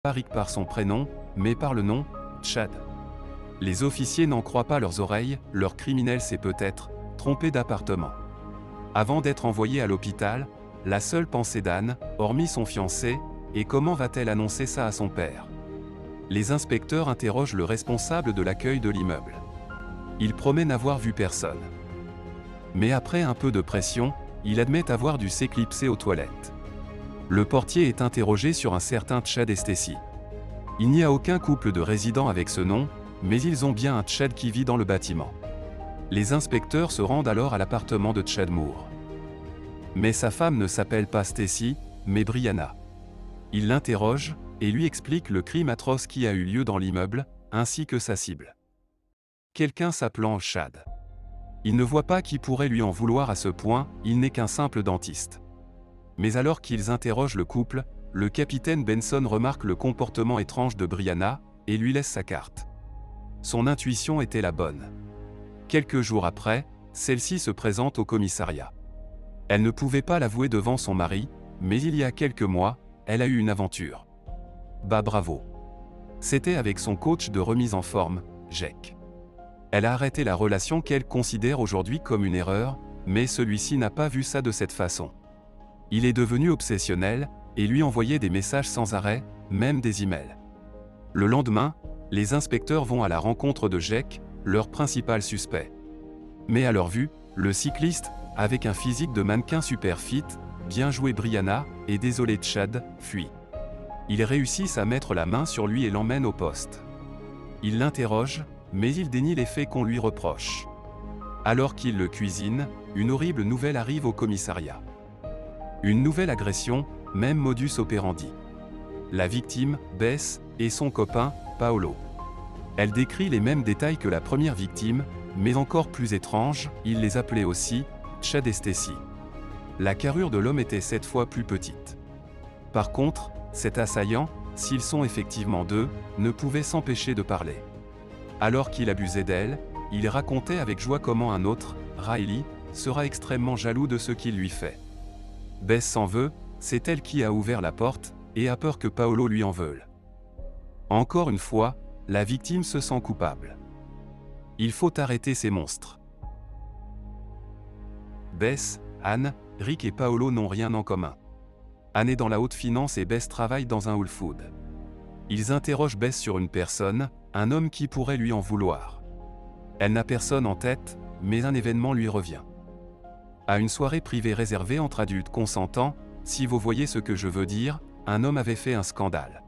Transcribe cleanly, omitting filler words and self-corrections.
pas Rick par son prénom, mais par le nom, Chad. Les officiers n'en croient pas leurs oreilles, leur criminel s'est peut-être trompé d'appartement. Avant d'être envoyé à l'hôpital, la seule pensée d'Anne, hormis son fiancé, est comment va-t-elle annoncer ça à son père. Les inspecteurs interrogent le responsable de l'accueil de l'immeuble. Il promet n'avoir vu personne. Mais après un peu de pression, il admet avoir dû s'éclipser aux toilettes. Le portier est interrogé sur un certain Chad Stacy. Il n'y a aucun couple de résidents avec ce nom, mais ils ont bien un Chad qui vit dans le bâtiment. Les inspecteurs se rendent alors à l'appartement de Chad Moore. Mais sa femme ne s'appelle pas Stacy, mais Brianna. Il l'interroge, et lui explique le crime atroce qui a eu lieu dans l'immeuble, ainsi que sa cible. Quelqu'un s'appelant Chad. Il ne voit pas qui pourrait lui en vouloir à ce point, il n'est qu'un simple dentiste. Mais alors qu'ils interrogent le couple, le capitaine Benson remarque le comportement étrange de Brianna, et lui laisse sa carte. Son intuition était la bonne. Quelques jours après, celle-ci se présente au commissariat. Elle ne pouvait pas l'avouer devant son mari, mais il y a quelques mois, elle a eu une aventure. Bah bravo. C'était avec son coach de remise en forme, Jake. Elle a arrêté la relation qu'elle considère aujourd'hui comme une erreur, mais celui-ci n'a pas vu ça de cette façon. Il est devenu obsessionnel, et lui envoyait des messages sans arrêt, même des emails. Le lendemain, les inspecteurs vont à la rencontre de Jake, leur principal suspect. Mais à leur vue, le cycliste, avec un physique de mannequin super fit, bien joué Brianna, et désolé Chad, fuit. Ils réussissent à mettre la main sur lui et l'emmènent au poste. Ils l'interrogent, mais il dénie les faits qu'on lui reproche. Alors qu'il le cuisine, une horrible nouvelle arrive au commissariat. Une nouvelle agression, même modus operandi. La victime, Bess, et son copain, Paolo. Elle décrit les mêmes détails que la première victime, mais encore plus étrange, il les appelait aussi Chad et Stacy. La carrure de l'homme était 7 fois plus petite. Par contre, cet assaillant, s'ils sont effectivement deux, ne pouvait s'empêcher de parler. Alors qu'il abusait d'elle, il racontait avec joie comment un autre, Riley, sera extrêmement jaloux de ce qu'il lui fait. Bess s'en veut, c'est elle qui a ouvert la porte, et a peur que Paolo lui en veuille. Encore une fois, la victime se sent coupable. Il faut arrêter ces monstres. Bess, Anne, Rick et Paolo n'ont rien en commun. Anne est dans la haute finance et Bess travaille dans un Whole Foods. Ils interrogent Bess sur une personne, un homme qui pourrait lui en vouloir. Elle n'a personne en tête, mais un événement lui revient. À une soirée privée réservée entre adultes consentants, si vous voyez ce que je veux dire, un homme avait fait un scandale.